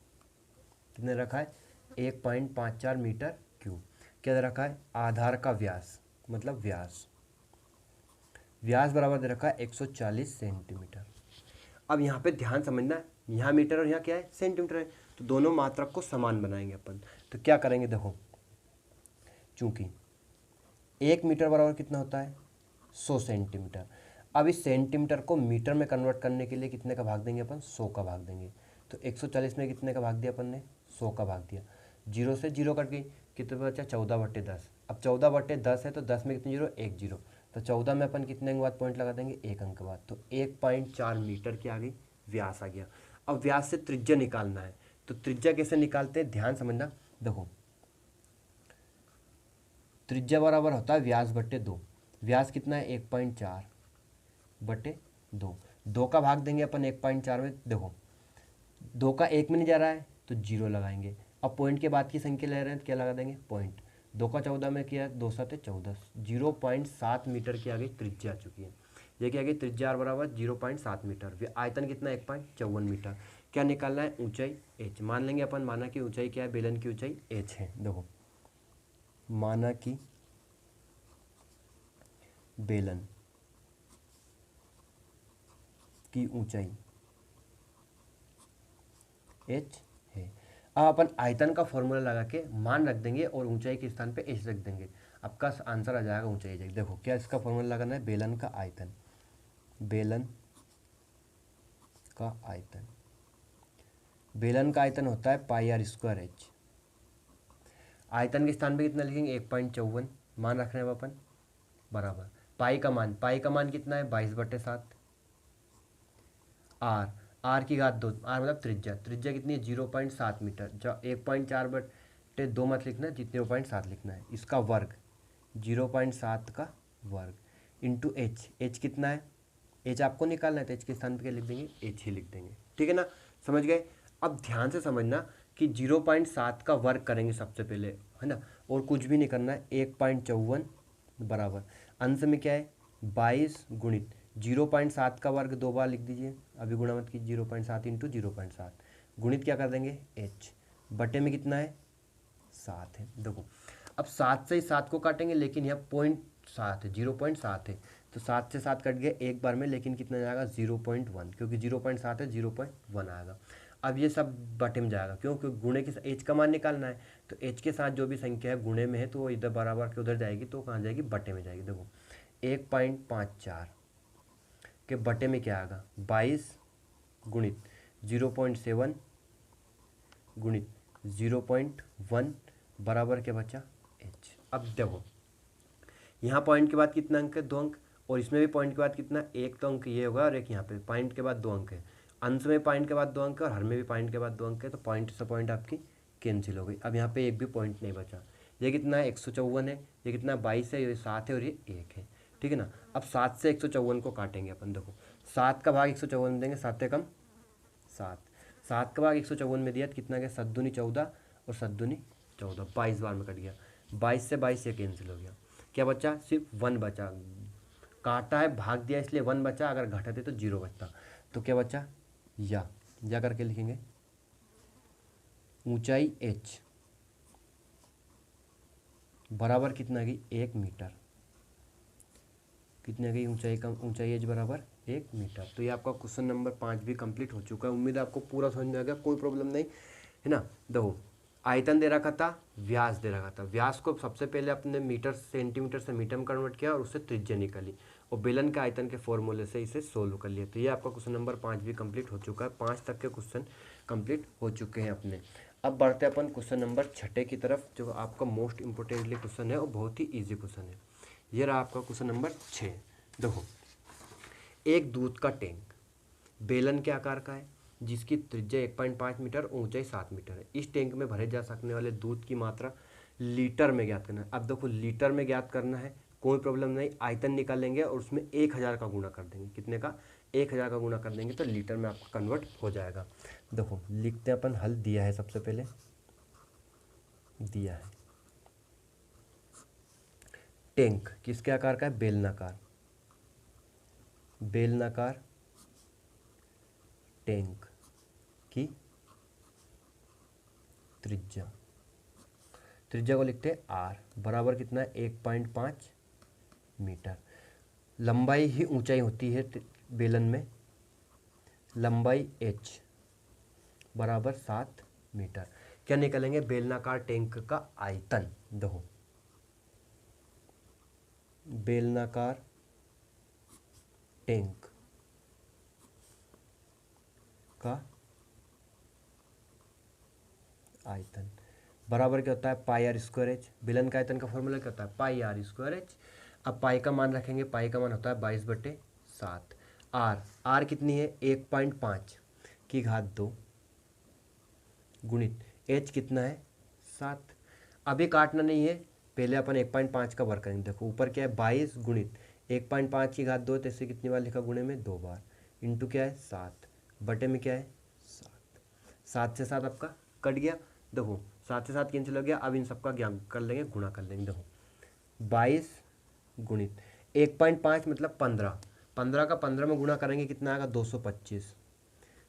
कितने रखा है 1.54 मीटर क्यूब। क्या दे रखा है आधार का व्यास, मतलब व्यास, व्यास बराबर दे रखा है 140 सेंटीमीटर। अब यहाँ पे ध्यान समझना है, यहाँ मीटर और यहाँ क्या है सेंटीमीटर है, तो दोनों मात्रक को समान बनाएंगे अपन। तो क्या करेंगे, देखो चूंकि 1 मीटर बराबर कितना होता है 100 सेंटीमीटर। अब इस सेंटीमीटर को मीटर में कन्वर्ट करने के लिए कितने का भाग देंगे अपन, 100 का भाग देंगे। तो 140 में कितने का भाग दिया अपन ने, 100 का भाग दिया, जीरो से जीरो कट गई, कितने बचा 14/10। अब 14/10 है तो 10 में कितने जीरो, 1 जीरो, तो 14 में अपन कितने अंक बाद पॉइंट लगा देंगे, 1 अंक बाद, तो 1.4 मीटर की आ गई, व्यास आ गया। अब व्यास से त्रिज्या निकालना है, तो त्रिज्या कैसे निकालते हैं ध्यान समझना। देखो त्रिज्या बराबर होता है व्यास बट्टे 2, व्यास कितना है 1.4 बटे 2, 2 का भाग देंगे अपन 1.4 में। देखो 2 का 1 में नहीं जा रहा है तो जीरो लगाएंगे, अब पॉइंट के बाद की संख्या ले रहे हैं तो क्या लगा देंगे पॉइंट, 2 का 14 में किया 2 7 14, 0.7 मीटर की आ गई त्रिज्या आ चुकी है। ये क्या गई त्रिज्या बराबर 0.7 मीटर, आयतन कितना 1.54 मीटर। क्या निकालना है ऊंचाई h, मान लेंगे अपन, माना की ऊंचाई क्या है, बेलन की ऊंचाई h है। देखो माना कि बेलन की ऊंचाई एच है। अब अपन आयतन का फॉर्मूला लगा के मान रख देंगे और ऊंचाई के स्थान पे एच रख देंगे, आपका आंसर आ जाएगा ऊंचाई एच। देखो क्या इसका फॉर्मूला लगाना है, बेलन का आयतन, बेलन का आयतन, बेलन का आयतन होता है पाई आर स्क्वायर एच। आयतन के स्थान पे कितना लिखेंगे, 1.54 मान रख रहे हैं अपन, बराबर पाई का मान, पाई का मान कितना है 22/7, आर, आर की घात 2, आर मतलब त्रिज्या, त्रिज्या कितनी है 0.7 मीटर, जो 1.4/2 मत लिखना है, जितने 0.7 लिखना है, इसका वर्ग 0.7 का वर्ग इंटू एच, एच कितना है, एच आपको निकालना है तो एच के स्थान पे क्या लिख देंगे, एच ही लिख देंगे, ठीक है ना, समझ गए। अब ध्यान से समझना कि 0.7 का वर्ग करेंगे सबसे पहले, है ना, और कुछ भी नहीं करना है, 1.54 बराबर अंश में क्या है 22 गुणित 0.7 का वर्ग 2 बार लिख दीजिए, अभी गुणा मत कीजिए, 0.7 इंटू 0.7 गुणित क्या कर देंगे एच, बटे में कितना है 7 है। देखो अब 7 से 7 को काटेंगे, लेकिन यहाँ 0.7 है, 0.7 है, तो 7 से 7 कट गया एक बार में, लेकिन कितना जाएगा 0.1, क्योंकि 0.7 है 0.1 आएगा। अब ये सब बटे में जाएगा, क्यों, क्योंकि गुणे के एच का मान निकालना है, तो एच के साथ जो भी संख्या है गुणे में है तो वो इधर बराबर के उधर जाएगी, तो कहाँ जाएगी, बटे में जाएगी। देखो 1.54 के बटे में क्या आएगा 22 गुणित 0.7 गुणित 0.1 बराबर क्या बचा एच। अब देखो यहाँ पॉइंट के बाद कितना अंक है 2 अंक, और इसमें भी पॉइंट के बाद कितना, एक तो अंक ये होगा और एक यहाँ पे पॉइंट के बाद 2 अंक है, अंश में पॉइंट के बाद 2 अंक है और हर में भी पॉइंट के बाद 2 अंक है, तो पॉइंट से पॉइंट आपकी कैंसिल हो गई। अब यहाँ पे एक भी पॉइंट नहीं बचा, ये कितना है 154 है, ये कितना 22 है, ये 7 है और ये 1 है, ठीक है ना। अब 7 से 154 को काटेंगे अपन, देखो 7 का भाग 154 में देंगे, 7 से कम 7, 7 का भाग 154 में दिया तो कितना गया 7 दूनी 14 और 7 दूनी 14, 22 बार में कट गया, 22 से 22 ये कैंसिल हो गया, क्या बचा सिर्फ 1 बचा, काटा है भाग दिया इसलिए 1 बचा, अगर घटाते तो 0 बचता, तो क्या बचा या करके लिखेंगे ऊंचाई h बराबर कितना गई 1 मीटर, कितने गई ऊंचाई का, ऊंचाई h बराबर 1 मीटर। तो ये आपका क्वेश्चन नंबर 5 भी कंप्लीट हो चुका है, उम्मीद है आपको पूरा समझ में आ गया, कोई प्रॉब्लम नहीं है ना। देखो आयतन दे रखा था, व्यास दे रखा था, व्यास को सबसे पहले अपने मीटर सेंटीमीटर से मीटर में कन्वर्ट किया और उससे त्रिज्या निकाली, और बेलन के आयतन के फॉर्मूले से इसे सोल्व कर लिया। तो ये आपका क्वेश्चन नंबर 5 भी कंप्लीट हो चुका है, 5 तक के क्वेश्चन कंप्लीट हो चुके हैं अपने। अब बढ़ते हैं अपन क्वेश्चन नंबर 6 की तरफ, जो आपका मोस्ट इंपोर्टेंटली क्वेश्चन है और बहुत ही ईजी क्वेश्चन है। ये रहा आपका क्वेश्चन नंबर 6। देखो एक दूध का टैंक बेलन के आकार का है, जिसकी त्रिज्या 1.5 मीटर और ऊंचाई 7 मीटर है। इस टैंक में भरे जा सकने वाले दूध की मात्रा लीटर में ज्ञात करना है। अब देखो लीटर में ज्ञात करना है, कोई प्रॉब्लम नहीं, आयतन निकालेंगे और उसमें 1000 का गुणा कर देंगे, कितने का 1000 का गुणा कर देंगे तो लीटर में आपका कन्वर्ट हो जाएगा। देखो लिखते हैं अपन, हल दिया है, सबसे पहले दिया है टैंक किसके आकार का है, बेलनाकार, बेलनाकार टैंक की त्रिज्या, त्रिज्या को लिखते हैं आर, बराबर कितना है 1.5 मीटर। लंबाई ही ऊंचाई होती है बेलन में, लंबाई h बराबर 7 मीटर। क्या निकालेंगे, बेलनाकार टैंक का आयतन। देखो बेलनाकार टैंक का आयतन बराबर क्या होता है पाई आर स्क्वायर एच। बेलन का आयतन का फॉर्मूला क्या होता है पाई आर स्क्वायर एच। अब पाई का मान रखेंगे, पाई का मान होता है 22/7। आर कितनी है 1.5 की घात 2 गुणित एच कितना है 7। अभी काटना नहीं है, पहले अपन 1.5 का वर्ग करेंगे। देखो ऊपर क्या है 22 गुणित 1.5 की घात 2, तो इससे कितनी बार लिखा गुणे में 2 बार, इंटू क्या है 7, बटे में क्या है 7, 7 से 7 आपका कट गया। देखो 7 से 7 कैंसिल हो गया, अब इन सबका ज्ञान कर लेंगे, गुणा कर लेंगे। देखो 22 गुणित 1.5 मतलब 15, 15 का 15 में गुणा करेंगे कितना आएगा 225।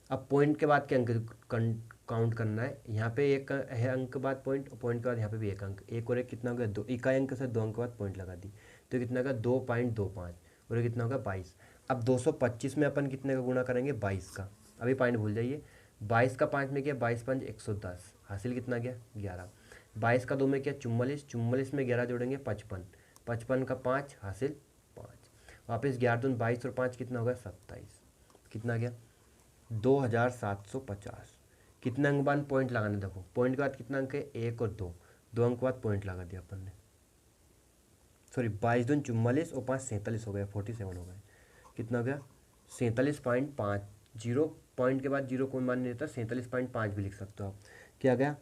अब पॉइंट के बाद के अंक काउंट करना है, यहाँ पे एक है अंक बाद पॉइंट, पॉइंट के बाद यहाँ पे भी एक अंक, एक और एक कितना हो गया 2, इकाई अंक से 2 अंक बाद पॉइंट लगा दी, तो कितना होगा 2.25 और ये कितना होगा 22। अब 225 में अपन कितने का गुणा करेंगे 22 का, अभी पॉइंट भूल जाइए, 22 का 5 में किया 22 5 110, हासिल कितना गया 11। 22 का 2 में किया 44, 44 में 11 जोड़ेंगे 55, 55 का 5 हासिल 5, वापस 11 दून 22 और 5 कितना होगा 27, कितना गया 2750। कितने अंक बाद पॉइंट लगाने, देखो पॉइंट के बाद कितना अंक है 1 और 2, 2 अंक बाद पॉइंट लगा दिया अपन ने, सॉरी 22 दून 44 और 5 47 हो गया, 47 हो गया, कितना हो गया 47.5, जीरो पॉइंट के बाद जीरो कोई मान नहीं देता, 47.5 भी लिख सकते हो आप। क्या गया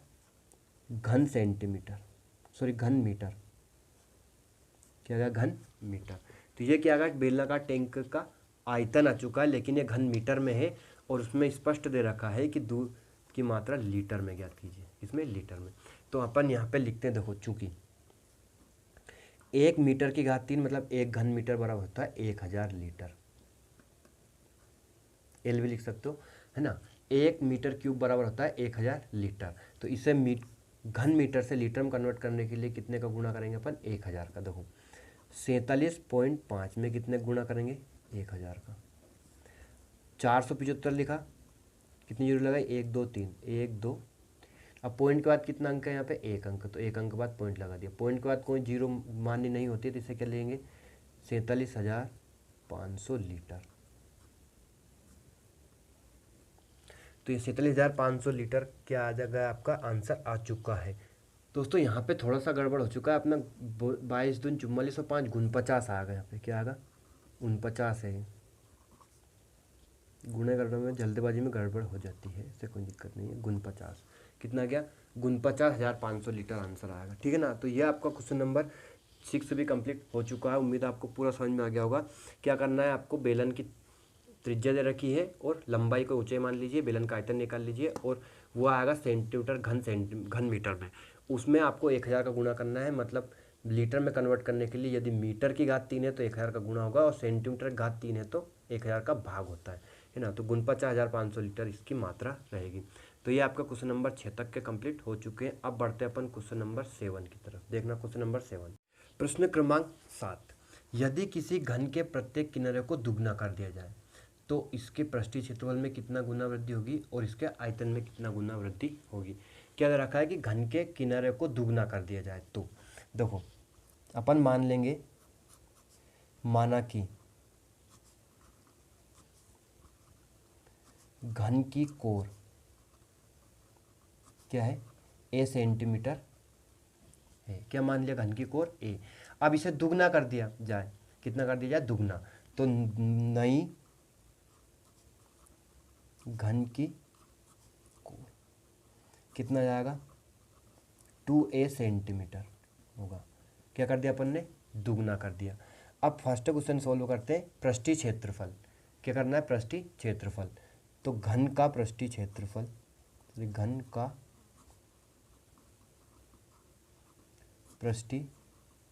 घन सेंटीमीटर, सॉरी घन मीटर, क्या गया घन मीटर। तो ये क्या गया बेलनाकार टैंक का आयतन आ चुका है, लेकिन ये घन मीटर में है और उसमें स्पष्ट दे रखा है कि दूध की मात्रा लीटर में ज्ञात कीजिए, इसमें लीटर में। तो अपन यहाँ पे लिखते हैं, देखो चूंकि 1 मीटर की घात 3 मतलब 1 घन मीटर बराबर होता है 1000 लीटर, एल भी लिख सकते हो है ना। 1 मीटर क्यूब बराबर होता है 1000 लीटर। तो इसे घन मीटर से लीटर में कन्वर्ट करने के लिए कितने का गुणा करेंगे अपन 1000 का, देखो 47.5 में कितने गुणा करेंगे 1000 का, 475 लिखा, कितनी जीरो लगाई 1 2 3, 1 2, अब पॉइंट के बाद कितना अंक है यहाँ पे 1 अंक, तो 1 अंक के बाद पॉइंट लगा दिया, पॉइंट के बाद कोई जीरो मान्य नहीं होती तो इसे क्या लेंगे 47,500 लीटर। तो ये 47,500 लीटर क्या आ जाएगा, आपका आंसर आ चुका है। दोस्तों यहाँ पे थोड़ा सा गड़बड़ हो चुका है अपना, 22 दून 44 और 5 49 आ गया, यहाँ पे क्या आगा 49 है, गुणे करने में जल्दबाजी में गड़बड़ हो जाती है, इससे कोई दिक्कत नहीं है। 49 कितना गया 49,500 लीटर आंसर आएगा, ठीक है ना। तो ये आपका क्वेश्चन नंबर 6 भी कंप्लीट हो चुका है, उम्मीद है आपको पूरा समझ में आ गया होगा। क्या करना है आपको, बेलन की त्रिज्या दे रखी है और लंबाई को ऊंचाई मान लीजिए, बेलन का आयतन निकाल लीजिए और वो आएगा सेंटीमीटर घन मीटर में, उसमें आपको 1000 का गुणा करना है, मतलब लीटर में कन्वर्ट करने के लिए यदि मीटर की घात 3 है तो 1000 का गुणा होगा और सेंटीमीटर की घात 3 है तो 1000 का भाग होता है ना। तो 49,500 लीटर इसकी मात्रा रहेगी। तो ये आपका क्वेश्चन नंबर 6 तक के कंप्लीट हो चुके हैं। अब बढ़ते हैं अपन क्वेश्चन नंबर 7 की तरफ। देखना क्वेश्चन नंबर 7, प्रश्न क्रमांक 7, यदि किसी घन के प्रत्येक किनारे को दुगना कर दिया जाए तो इसके पृष्ठीय क्षेत्रफल में कितना गुना वृद्धि होगी और इसके आयतन में कितना गुना वृद्धि होगी। क्या दे रखा है कि घन के किनारे को दुगना कर दिया जाए, तो देखो अपन मान लेंगे, माना कि घन की कोर क्या है a सेंटीमीटर है, क्या मान लिया घन की कोर a। अब इसे दुगना कर दिया जाए, कितना कर दिया जाए दुगना, तो नई घन की कोर कितना जाएगा 2a सेंटीमीटर होगा। क्या कर दिया अपन ने दुगना कर दिया। अब फर्स्ट क्वेश्चन सोल्व करते हैं, पृष्ठीय क्षेत्रफल क्या करना है, पृष्ठीय क्षेत्रफल। तो घन का पृष्ठीय क्षेत्रफल, घन का पृष्ठीय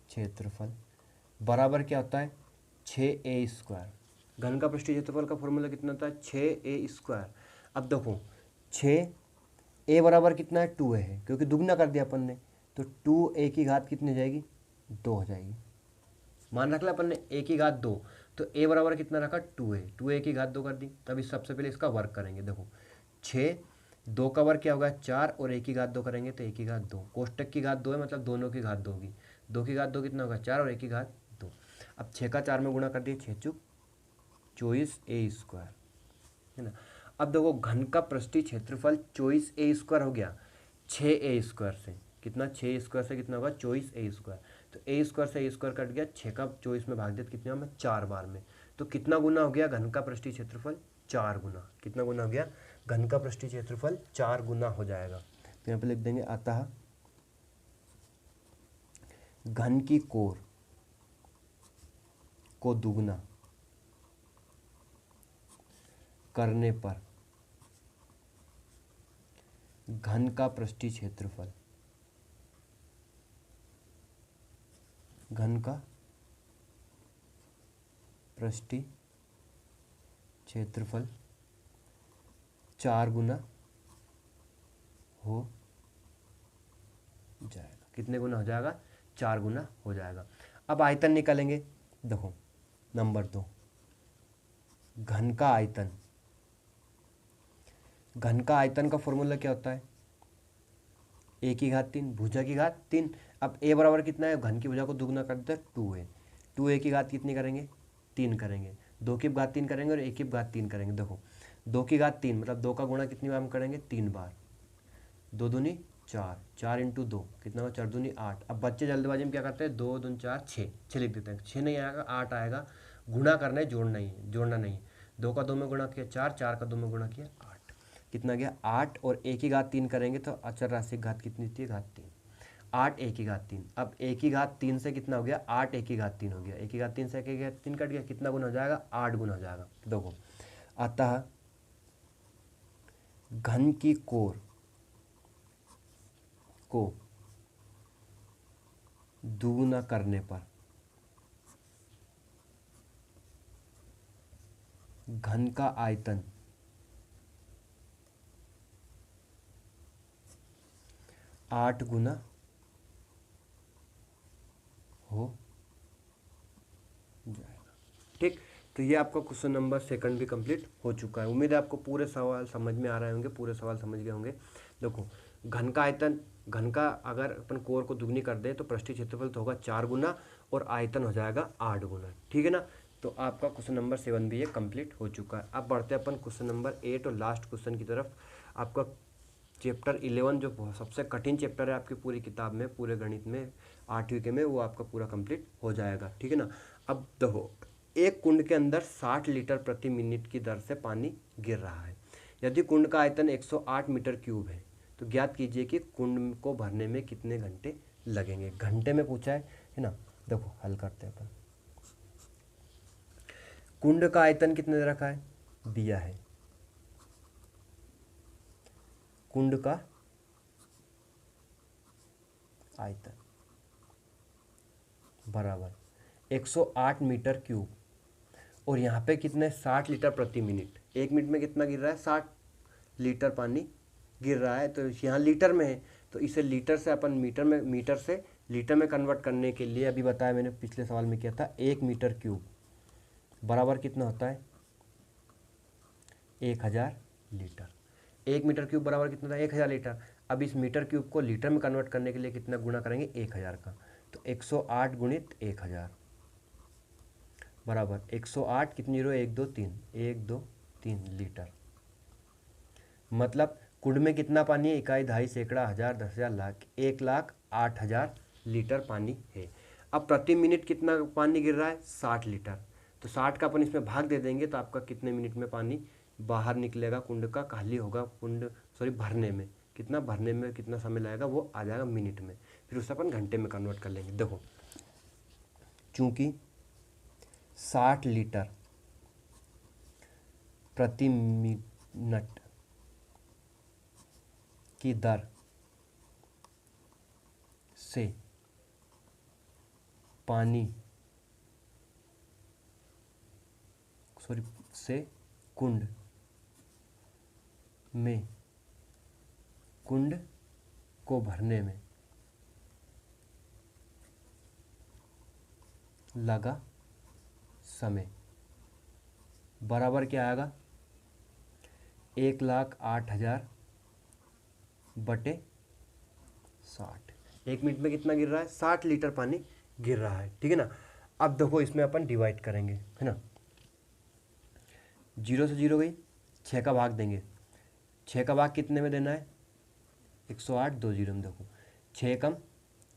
क्षेत्रफल बराबर क्या होता है 6a²। घन का पृष्ठीय क्षेत्रफल का फॉर्मूला कितना होता है 6a²। अब देखो 6a बराबर कितना है 2a है, क्योंकि दुगना कर दिया अपन ने, तो 2a की घात कितनी हो जाएगी 2 हो जाएगी। मान रख लिया अपन ने a की घात 2, तो a बराबर कितना रखा 2a, 2a की घात 2 कर दी। तब इस सबसे पहले इसका वर्क करेंगे, देखो 6, 2 का वर्क क्या होगा 4 और a की घात 2 करेंगे तो a की घात 2, कोष्टक की घात 2 है मतलब दोनों की घात 2 होगी, 2 की घात 2 कितना होगा 4 और a की घात 2। अब 6 का 4 में गुणा कर दिए 6 चुक 24a² है ना। अब देखो घन का पृष्ठीय क्षेत्रफल 24a² हो गया 6a² से, कितना 6a² से कितना होगा 24a², तो a² से a² कट गया, 6 का 24 में भाग दिया कितने में 4 बार में, तो कितना गुना हो गया घन का पृष्ठीय क्षेत्रफल 4 गुना। कितना गुना हो गया घन का पृष्ठीय क्षेत्रफल 4 गुना हो जाएगा। तो यहाँ पे लिख देंगे अतः घन की कोर को दुगना करने पर घन का पृष्ठीय क्षेत्रफल, घन का पृष्ठीय क्षेत्रफल 4 गुना हो जाएगा। कितने गुना हो जाएगा 4 गुना हो जाएगा। अब आयतन निकालेंगे, देखो नंबर 2 घन का आयतन, घन का आयतन का फॉर्मूला क्या होता है, ए की घात 3 भुजा की घात 3। अब ए बराबर कितना है, घन की भुजा को दुगना कर देते हैं 2a। 2a की घात कितनी करेंगे, 3 करेंगे, 2 की घात 3 करेंगे और ए की घात 3 करेंगे। देखो 2 की घात 3 मतलब 2 का गुणा कितनी बार हम करेंगे, 3 बार, 2 दूनी 4, 4 इंटू 2 कितना हुआ, 4 दूनी 8। अब बच्चे जल्दबाजी में क्या करते हैं, 2 दूनी 4 6, 6 लिख देते हैं, 6 नहीं आएगा 8 आएगा। गुणा करना है, जोड़ना ही है, जोड़ना नहीं है। 2 का 2 में गुणा किया 4, 4 का 2 में गुणा किया 8, कितना गया 8। और ए की घात 3 करेंगे तो अचर राशि की घात कितनी थी, घात 3, 8 ए की घात 3। अब ए की घात 3 से कितना हो गया, 8 ए की घात 3 हो गया, ए की घात 3 से ए की घात 3 कट गया, कितना गुना हो जाएगा, 8 गुना हो जाएगा। देखो अतः घन की कोर को दुगुना करने पर घन का आयतन 8 गुना हो जाएगा। ठीक, तो ये आपका क्वेश्चन नंबर सेकंड भी कंप्लीट हो चुका है। उम्मीद है आपको पूरे सवाल समझ में आ रहे होंगे, पूरे सवाल समझ गए होंगे। देखो घन का आयतन, घन का अगर अपन कोर को दुगनी कर दे तो पृष्ठीय क्षेत्रफल तो होगा 4 गुना और आयतन हो जाएगा 8 गुना। ठीक है ना, तो आपका क्वेश्चन नंबर 7 भी ये कंप्लीट हो चुका है। अब बढ़ते हैं अपन क्वेश्चन नंबर 8 और लास्ट क्वेश्चन की तरफ। आपका चैप्टर 11 जो सबसे कठिन चैप्टर है आपकी पूरी किताब में, पूरे गणित में 8वीं के में, वो आपका पूरा कंप्लीट हो जाएगा। ठीक है ना। अब देखो एक कुंड के अंदर 60 लीटर प्रति मिनट की दर से पानी गिर रहा है। यदि कुंड का आयतन 108 मीटर क्यूब है तो ज्ञात कीजिए कि कुंड को भरने में कितने घंटे लगेंगे। घंटे में पूछा है ना। देखो हल करते हैं अपन। कुंड का आयतन कितने दे रखा है, दिया है। कुंड का आयतन बराबर 108 मीटर क्यूब और यहाँ पे कितने 60 लीटर प्रति मिनट। एक मिनट में कितना गिर रहा है, 60 लीटर पानी गिर रहा है। तो यहाँ लीटर में है तो इसे लीटर से अपन मीटर से लीटर में कन्वर्ट करने के लिए अभी बताया मैंने, पिछले सवाल में किया था, 1 मीटर क्यूब बराबर कितना होता है, 1000 लीटर। 1 मीटर क्यूब बराबर कितना था, 1000 लीटर। अब इस मीटर क्यूब को लीटर में कन्वर्ट करने के लिए कितना गुणा करेंगे, 1000 का। तो 108 गुणित 1000 बराबर 108 कितनी जीरो, 1 2 3, 1 2 3 लीटर। मतलब कुंड में कितना पानी है, इकाई, दहाई, सैकड़ा, हजार, 10,000, लाख, 1,08,000 लीटर पानी है। अब प्रति मिनट कितना पानी गिर रहा है, 60 लीटर। तो 60 का अपन इसमें भाग दे देंगे तो आपका कितने मिनट में पानी बाहर निकलेगा, कुंड का खाली होगा, कुंड सॉरी भरने में कितना, भरने में कितना समय लगेगा वो आ जाएगा मिनट में। फिर उसे अपन घंटे में कन्वर्ट कर लेंगे। देखो चूंकि 60 लीटर प्रति मिनट की दर से पानी से कुंड को भरने में लगा समय बराबर क्या आएगा, 1,08,000 बटे 60। एक मिनट में कितना गिर रहा है, 60 लीटर पानी गिर रहा है। ठीक है ना। अब देखो इसमें अपन डिवाइड करेंगे, है ना। 0 से 0 गई, 6 का भाग देंगे। 6 का भाग कितने में देना है, 108, 2 जीरो में। देखो 6 कम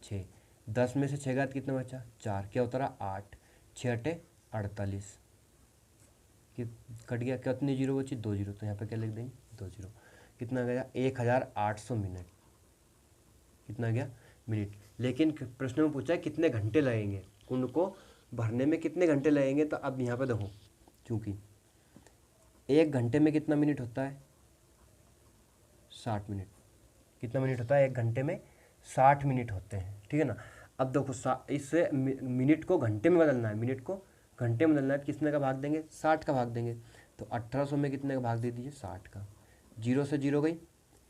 6, 10 में से 6 घात कितना बचा, 4, क्या होता रहा 8, 6 अटे 48, कि कट गया, कितनी जीरो बची, 2 जीरो। तो यहाँ पे क्या लिख देंगे, 2 जीरो। कितना गया, 1800 मिनट। कितना गया मिनट। लेकिन प्रश्न में पूछा है कितने घंटे लगेंगे, कुंड को भरने में कितने घंटे लगेंगे। तो अब यहाँ पे देखो चूंकि 1 घंटे में कितना मिनट होता है, 60 मिनट। कितना मिनट होता है, 1 घंटे में 60 मिनट होते हैं। ठीक है ना। अब देखो इससे मिनट को घंटे में बदलना है, मिनट को घंटे में बदलना है, कितने का भाग देंगे, 60 का भाग देंगे। तो 1800 में कितने का भाग दे दीजिए, 60 का। 0 से 0 गई,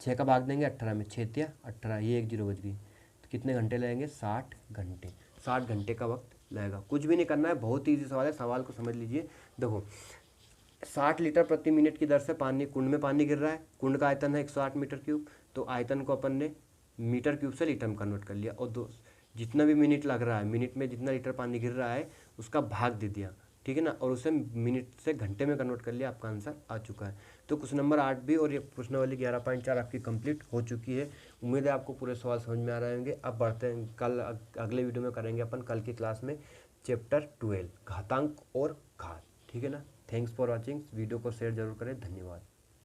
6 का भाग देंगे 18 में, 6 तिया 18, ये 1 जीरो बच गई। तो कितने घंटे लगेंगे, 60 घंटे। 60 घंटे का वक्त लगेगा। कुछ भी नहीं करना है, बहुत ईजी सवाल है, सवाल को समझ लीजिए। देखो 60 लीटर प्रति मिनट की दर से पानी कुंड में पानी गिर रहा है। कुंड का आयतन है 108 मीटर क्यूब, तो आयतन को अपन ने मीटर क्यूब से लीटर में कन्वर्ट कर लिया, और जितना भी मिनट लग रहा है, मिनट में जितना लीटर पानी गिर रहा है उसका भाग दे दिया, ठीक है ना, और उसे मिनट से घंटे में कन्वर्ट कर लिया, आपका आंसर आ चुका है। तो क्वेश्चन नंबर 8 भी और ये प्रश्न वाली 11.4 आपकी कंप्लीट हो चुकी है। उम्मीद है आपको पूरे सवाल समझ में आ रहे होंगे। अब बढ़ते हैं, कल अगले वीडियो में करेंगे अपन कल की क्लास में चैप्टर 12 घातांक और घात, ठीक है ना। थैंक्स फॉर वॉचिंग, वीडियो को शेयर जरूर करें, धन्यवाद।